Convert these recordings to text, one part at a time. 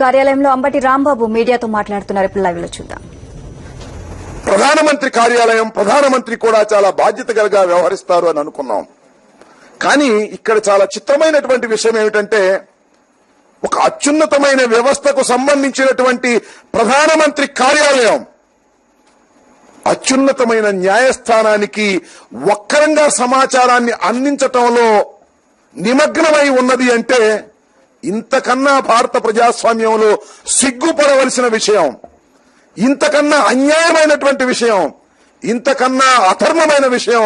కార్యాలయంలో అంబటి రాంబాబు మీడియాతో మాట్లాడుతున్నారు. ఇప్పుడు లైవ్ లో చూద్దాం. ప్రధానమంత్రి కార్యాలయం, ప్రధానమంత్రి కూడా చాలా బాధ్యతగా వ్యవహరిస్తారు అని అనుకున్నాం. కానీ ఇక్కడ చాలా చిత్రమైనటువంటి విషయం ఏమిటంటే, ఒక అత్యున్నతమైన వ్యవస్థకు సంబంధించినటువంటి ప్రధానమంత్రి కార్యాలయం అత్యున్నతమైన న్యాయస్థానానికి ఒక్కరంగా సమాచారాన్ని అందించటంలో నిమగ్నమై ఉన్నది అంటే, ఇంతకన్నా భారత ప్రజాస్వామ్యంలో సిగ్గుపడవలసిన విషయం, ఇంతకన్నా అన్యాయమైనటువంటి విషయం, ఇంతకన్నా అధర్మమైన విషయం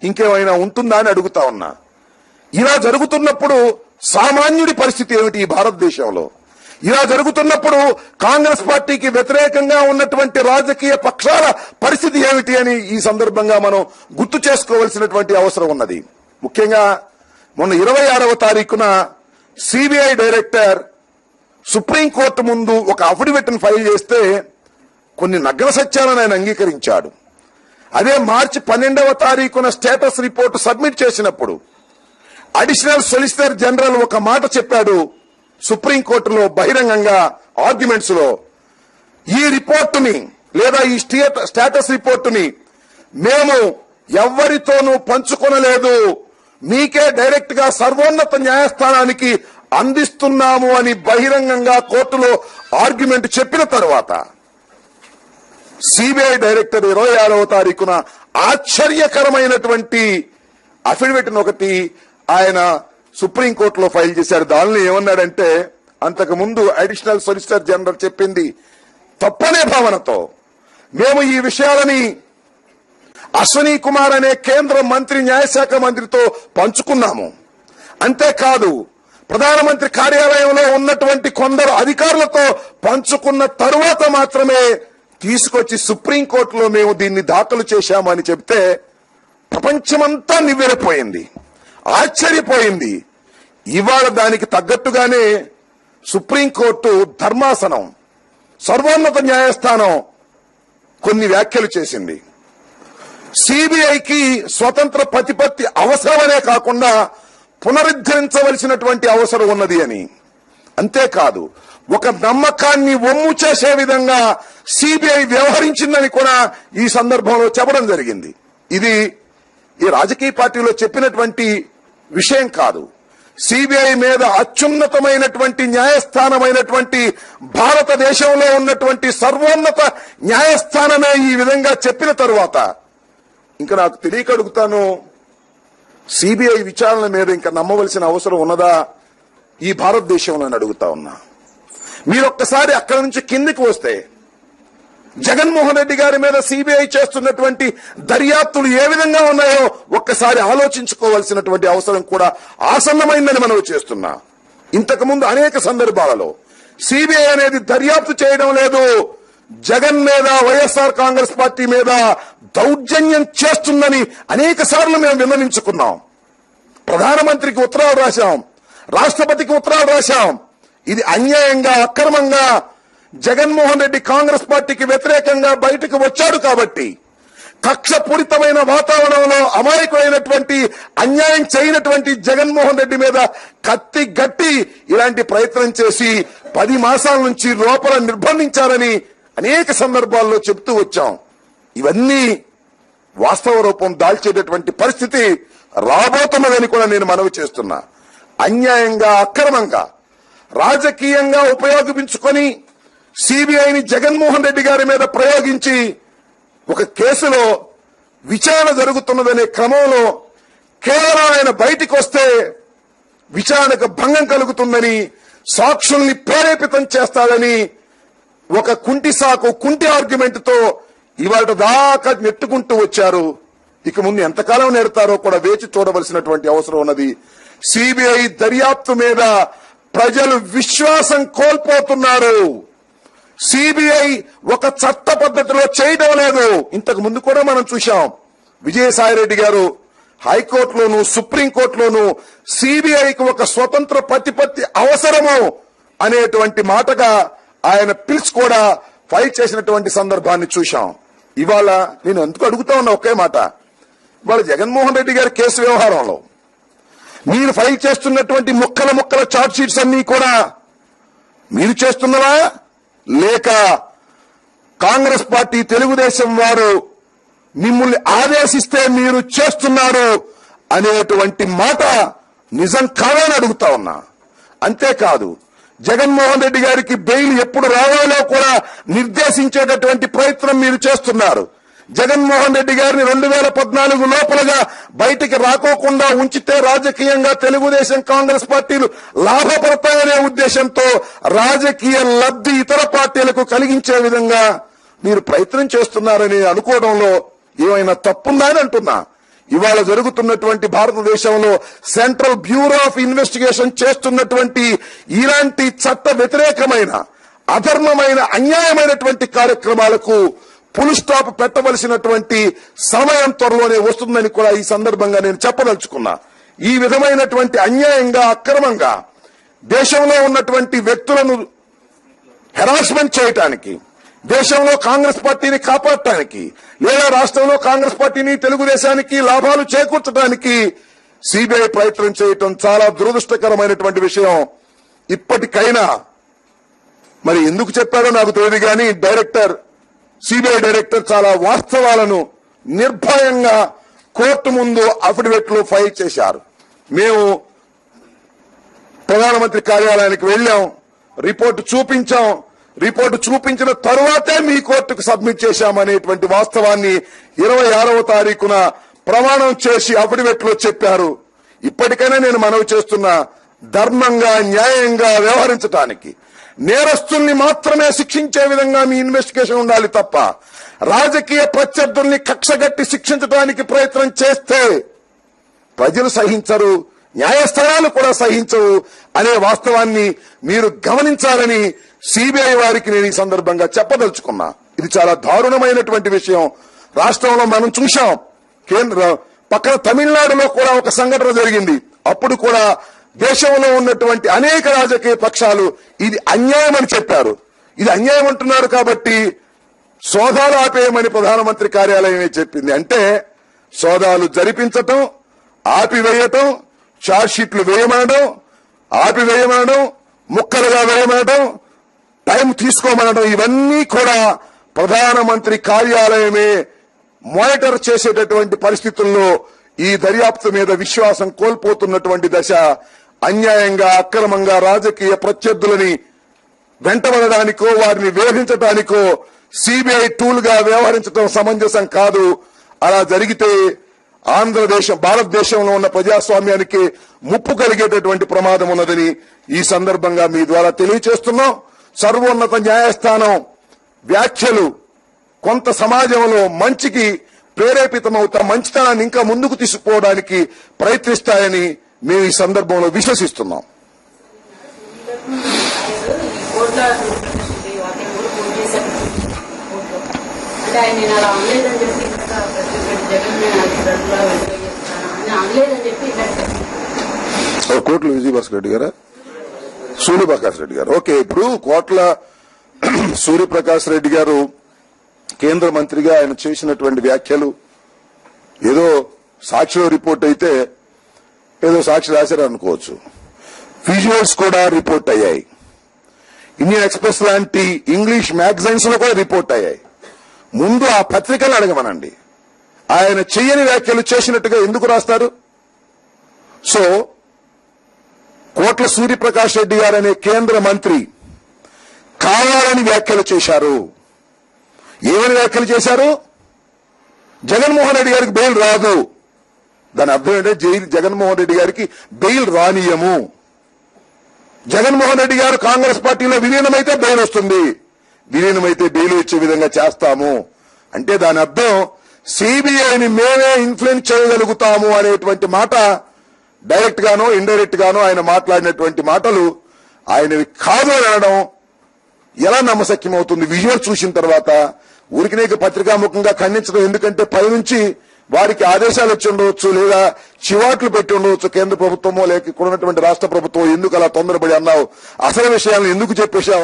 ఇంకేమైనా ఉంటుందా అని అడుగుతా ఉన్నా. ఇలా జరుగుతున్నప్పుడు సామాన్యుడి పరిస్థితి ఏమిటి ఈ భారతదేశంలో? ఇలా జరుగుతున్నప్పుడు కాంగ్రెస్ పార్టీకి వ్యతిరేకంగా ఉన్నటువంటి రాజకీయ పక్షాల పరిస్థితి ఏమిటి అని ఈ సందర్భంగా మనం గుర్తు చేసుకోవాల్సినటువంటి అవసరం ఉన్నది. ముఖ్యంగా మొన్న 26వ తారీఖున సిబిఐ డైరెక్టర్ సుప్రీంకోర్టు ముందు ఒక అఫిడవిట్ ఫైల్ చేస్తే కొన్ని నగ్న సత్యాలను ఆయన అంగీకరించాడు. అదే మార్చి 12వ తారీఖున స్టేటస్ రిపోర్టు సబ్మిట్ చేసినప్పుడు అడిషనల్ సొలిసిటర్ జనరల్ ఒక మాట చెప్పాడు సుప్రీంకోర్టులో బహిరంగంగా ఆర్గ్యుమెంట్స్ లో. ఈ రిపోర్టుని లేదా ఈ స్టేటస్ రిపోర్టుని మేము ఎవ్వరితోనూ పంచుకొనలేదు, మీకే డైరెక్ట్ గా సర్వోన్నత న్యాయస్థానానికి అందిస్తున్నాము అని బహిరంగంగా కోర్టులో ఆర్గ్యుమెంట్ చెప్పిన తర్వాత సిబిఐ డైరెక్టర్ 26వ తారీఖున ఆశ్చర్యకరమైనటువంటి అఫిడవిట్ ఒకటి ఆయన సుప్రీంకోర్టులో ఫైల్ చేశారు. దానిలో ఏమన్నాడంటే, అంతకు ముందు అడిషనల్ సొలిసిటర్ జనరల్ చెప్పింది తప్పనే భావనతో మేము ఈ విషయాలని అశ్వనీ కుమార్ అనే కేంద్ర మంత్రి, న్యాయశాఖ మంత్రితో పంచుకున్నాము. అంతేకాదు ప్రధానమంత్రి కార్యాలయంలో ఉన్నటువంటి కొందరు అధికారులతో పంచుకున్న తరువాత మాత్రమే తీసుకొచ్చి సుప్రీంకోర్టులో మేము దీన్ని దాఖలు చేశాము అని చెప్తే ప్రపంచమంతా నివ్వెరపోయింది, ఆశ్చర్యపోయింది. ఇవాళ దానికి తగ్గట్టుగానే సుప్రీంకోర్టు ధర్మాసనం, సర్వోన్నత న్యాయస్థానం కొన్ని వ్యాఖ్యలు చేసింది. సిబిఐకి స్వతంత్ర ప్రతిపత్తి అవసరమనే కాకుండా పునరుద్ధరించవలసినటువంటి అవసరం ఉన్నది అని. అంతేకాదు ఒక నమ్మకాన్ని ఒమ్ము చేసే విధంగా సిబిఐ వ్యవహరించిందని కూడా ఈ సందర్భంలో చెప్పడం జరిగింది. ఇది ఈ రాజకీయ పార్టీలో చెప్పినటువంటి విషయం కాదు. సిబిఐ మీద అత్యున్నతమైనటువంటి న్యాయస్థానమైనటువంటి భారతదేశంలో ఉన్నటువంటి సర్వోన్నత న్యాయస్థానమే ఈ విధంగా చెప్పిన తరువాత ఇంకా నాకు తెలియక అడుగుతాను, సిబిఐ విచారణ మీద ఇంకా నమ్మవలసిన అవసరం ఉన్నదా ఈ భారతదేశంలో అడుగుతా ఉన్నా. మీరొక్కసారి అక్కడి నుంచి కిందికి వస్తే జగన్మోహన్ రెడ్డి గారి మీద సిబిఐ చేస్తున్నటువంటి దర్యాప్తులు ఏ విధంగా ఉన్నాయో ఒక్కసారి ఆలోచించుకోవాల్సినటువంటి అవసరం కూడా ఆసన్నమైందని మనం చేస్తున్నా. ఇంతకుముందు అనేక సందర్భాలలో సిబిఐ అనేది దర్యాప్తు చేయడం లేదు, జగన్ మీద, వైఎస్ఆర్ కాంగ్రెస్ పార్టీ మీద దౌర్జన్యం చేస్తుందని అనేక సార్లు మేము విన్నవించుకున్నాం. ప్రధానమంత్రికి ఉత్తరాలు రాశాం, రాష్ట్రపతికి ఉత్తరాలు రాశాం. ఇది అన్యాయంగా, అక్రమంగా జగన్మోహన్ రెడ్డి కాంగ్రెస్ పార్టీకి వ్యతిరేకంగా బయటకు వచ్చాడు కాబట్టి, కక్షపూరితమైన వాతావరణంలో అమాయకులైనటువంటి, అన్యాయం చేయనటువంటి జగన్మోహన్ రెడ్డి మీద కత్తి గట్టి ఇలాంటి ప్రయత్నం చేసి 10 మాసాల నుంచి లోపల నిర్బంధించారని అనేక సందర్భాల్లో చెప్తూ వచ్చాం. ఇవన్నీ వాస్తవ రూపం దాల్చేటటువంటి పరిస్థితి రాబోతున్నదని కూడా నేను మనవి చేస్తున్నా. అన్యాయంగా, అక్రమంగా, రాజకీయంగా ఉపయోగించుకొని సిబిఐని జగన్మోహన్ రెడ్డి గారి మీద ప్రయోగించి ఒక కేసులో విచారణ జరుగుతున్నదనే క్రమంలో కేవలం ఆయన బయటికి వస్తే విచారణకు భంగం కలుగుతుందని, సాక్షుల్ని ప్రేరేపితం చేస్తాడని ఒక కుంటి ఆర్గ్యుమెంట్ తో ఇవాళ దాకా నెట్టుకుంటూ వచ్చారు. ఇక ముందు ఎంతకాలం నెడతారో కూడా వేచి చూడవలసినటువంటి అవసరం ఉన్నది. సిబిఐ దర్యాప్తు మీద ప్రజలు విశ్వాసం కోల్పోతున్నారు. సిబిఐ ఒక చట్ట పద్ధతిలో చేయడం లేదు. ఇంతకు ముందు కూడా మనం చూశాం, విజయసాయిరెడ్డి గారు హైకోర్టులోను, సుప్రీంకోర్టులోను సిబిఐకి ఒక స్వతంత్ర ప్రతిపత్తి అవసరము అనేటువంటి మాటగా ఆయన పిల్స్ కూడా ఫైల్ చేసినటువంటి సందర్భాన్ని చూశాం. ఇవాళ నేను ఎందుకు అడుగుతా ఉన్నా ఒకే మాట, ఇవాళ జగన్మోహన్ రెడ్డి గారి కేసు వ్యవహారంలో మీరు ఫైల్ చేస్తున్నటువంటి ముక్కల ఛార్జ్ షీట్స్ అన్ని కూడా మీరు చేస్తున్నవా లేక కాంగ్రెస్ పార్టీ తెలుగుదేశం వారు మిమ్మల్ని ఆదేశిస్తే మీరు చేస్తున్నారు అనేటువంటి మాట నిజం కాదని అడుగుతా ఉన్నా. అంతేకాదు జగన్మోహన్ రెడ్డి గారికి బెయిల్ ఎప్పుడు రావాలో కూడా నిర్దేశించేటటువంటి ప్రయత్నం మీరు చేస్తున్నారు. జగన్మోహన్ రెడ్డి గారిని 2014 లోపలగా బయటికి రాకోకుండా ఉంచితే రాజకీయంగా తెలుగుదేశం కాంగ్రెస్ పార్టీలు లాభపడతాయనే ఉద్దేశంతో రాజకీయ లబ్ధి ఇతర పార్టీలకు కలిగించే విధంగా మీరు ప్రయత్నం చేస్తున్నారని అనుకోవడంలో ఏమైనా తప్పుందా అని అంటున్నా. ఇవాళ జరుగుతున్నటువంటి భారతదేశంలో సెంట్రల్ బ్యూరో ఆఫ్ ఇన్వెస్టిగేషన్ చేస్తున్నటువంటి ఇలాంటి చట్ట వ్యతిరేకమైన అధర్మమైన అన్యాయమైనటువంటి కార్యక్రమాలకు ఫుల్ స్టాప్ పెట్టవలసినటువంటి సమయం త్వరలోనే వస్తుందని కూడా ఈ సందర్భంగా నేను చెప్పదలుచుకున్నా. ఈ విధమైనటువంటి అన్యాయంగా అక్రమంగా దేశంలో ఉన్నటువంటి వ్యక్తులను హెరాస్మెంట్ చేయటానికి, దేశంలో కాంగ్రెస్ పార్టీని కాపాడటానికి లేదా రాష్ట్రంలో కాంగ్రెస్ పార్టీని తెలుగుదేశానికి లాభాలు చేకూర్చడానికి సిబిఐ ప్రయత్నం చేయటం చాలా దురదృష్టకరమైనటువంటి విషయం. ఇప్పటికైనా మరి ఎందుకు చెప్పాడో నాకు తెలియదు కానీ సిబిఐ డైరెక్టర్ చాలా వాస్తవాలను నిర్భయంగా కోర్టు ముందు అఫిడవిట్ లో ఫైల్ చేశారు. మేము ప్రధానమంత్రి కార్యాలయానికి వెళ్లాం, రిపోర్టు చూపించాం, రిపోర్టు చూపించిన తరువాతే మీ కోర్టుకు సబ్మిట్ చేశామనేటువంటి వాస్తవాన్ని 26వ తారీఖున ప్రమాణం చేసి అఫిడవిట్ లో చెప్పారు. ఇప్పటికైనా నేను మనవి చేస్తున్నా, ధర్మంగా న్యాయంగా వ్యవహరించడానికి, నేరస్తుల్ని మాత్రమే శిక్షించే విధంగా మీ ఇన్వెస్టిగేషన్ ఉండాలి తప్ప రాజకీయ ప్రత్యర్థుల్ని కక్షగట్టి శిక్షించడానికి ప్రయత్నం చేస్తే ప్రజలు సహించరు, న్యాయస్థానాలు కూడా సహించవు అనే వాస్తవాన్ని మీరు గమనించాలని సిబిఐ వారికి నేను ఈ సందర్భంగా చెప్పదలుచుకున్నా. ఇది చాలా దారుణమైనటువంటి విషయం. రాష్ట్రంలో మనం చూశాం, పక్కన తమిళనాడులో కూడా ఒక సంఘటన జరిగింది. అప్పుడు కూడా దేశంలో ఉన్నటువంటి అనేక రాజకీయ పక్షాలు ఇది అన్యాయం అని చెప్పారు. ఇది అన్యాయం అంటున్నారు కాబట్టి సోదాలు ఆపేయమని ప్రధానమంత్రి కార్యాలయమే చెప్పింది. అంటే సోదాలు జరిపించటం, ఆపివేయటం, ఛార్జ్షీట్లు వేయమనడం, ఆపివేయమనడం, ముక్కలుగా వేయమనడం, టైం తీసుకోమనడం, ఇవన్నీ కూడా ప్రధానమంత్రి కార్యాలయమే మానిటర్ చేసేటటువంటి పరిస్థితుల్లో ఈ దర్యాప్తు మీద విశ్వాసం కోల్పోతున్నటువంటి దశ. అన్యాయంగా అక్రమంగా రాజకీయ ప్రత్యర్థులని వెంటబడడానికో వారిని వేధించడానికో సిబిఐ టూల్ గా వ్యవహరించడం సమంజసం కాదు. అలా జరిగితే భారతదేశంలో ఉన్న ప్రజాస్వామ్యానికి ముప్పు కలిగేటటువంటి ప్రమాదం ఉన్నదని ఈ సందర్భంగా మీ ద్వారా తెలియజేస్తున్నాం. సర్వోన్నత న్యాయస్థానం వ్యాఖ్యలు కొంత సమాజంలో మంచికి ప్రేరేపితమవుతా మంచితనాన్ని ఇంకా ముందుకు తీసుకుపోవడానికి ప్రయత్నిస్తాయని మేము ఈ సందర్భంలో విశ్వసిస్తున్నాం. కోట్ల విజయభాస్కర్ రెడ్డి గారా, సూర్యప్రకాష్ రెడ్డి గారు. ఓకే, ఇప్పుడు కోట్ల సూర్యప్రకాష్ రెడ్డి గారు కేంద్ర మంత్రిగా ఆయన చేసినటువంటి వ్యాఖ్యలు ఏదో సాక్షిలో రిపోర్ట్ అయితే ఏదో సాక్షి రాశారు అనుకోవచ్చు. విజువల్స్ కూడా రిపోర్ట్ అయ్యాయి. ఇండియన్ ఎక్స్ప్రెస్ లాంటి ఇంగ్లీష్ మ్యాగజైన్స్ లో కూడా రిపోర్ట్ అయ్యాయి. ముందు ఆ పత్రికలు అడగమనండి, ఆయన చెయ్యని వ్యాఖ్యలు చేసినట్టుగా ఎందుకు రాస్తారు? సో కోట్ల సూర్యప్రకాష్ రెడ్డి గారు అనే కేంద్ర మంత్రి కావాలని వ్యాఖ్యలు చేశారు. ఏమని వ్యాఖ్యలు చేశారు? జగన్మోహన్ రెడ్డి గారికి బెయిల్ రాదు. దాని అర్థం ఏంటంటే జగన్మోహన్ రెడ్డి గారికి బెయిల్ రానియము. జగన్మోహన్ రెడ్డి గారు కాంగ్రెస్ పార్టీలో విలీనమైతే బెయిల్ వస్తుంది, విలీనమైతే బెయిల్ ఇచ్చే విధంగా చేస్తాము అంటే దాని అర్థం సిబిఐని మేమే ఇన్ఫ్లుయెన్స్ చేయగలుగుతాము అనేటువంటి మాట డైరెక్ట్ గానో ఇండైరెక్ట్ గానో ఆయన మాట్లాడినటువంటి మాటలు ఆయనవి కాదు అని అనడం ఎలా నమ్మశక్యం అవుతుంది? విజువల్ చూసిన తర్వాత ఊరికినే పత్రికాముఖంగా ఖండించడం. ఎందుకంటే పైనుంచి వారికి ఆదేశాలు వచ్చి ఉండవచ్చు, లేదా చివాట్లు పెట్టి ఉండవచ్చు కేంద్ర ప్రభుత్వమో లేక ఇక్కడ ఉన్నటువంటి రాష్ట్ర ప్రభుత్వం. ఎందుకు అలా తొందరపడి అన్నావు? అసలు విషయాలను ఎందుకు చెప్పేశావు?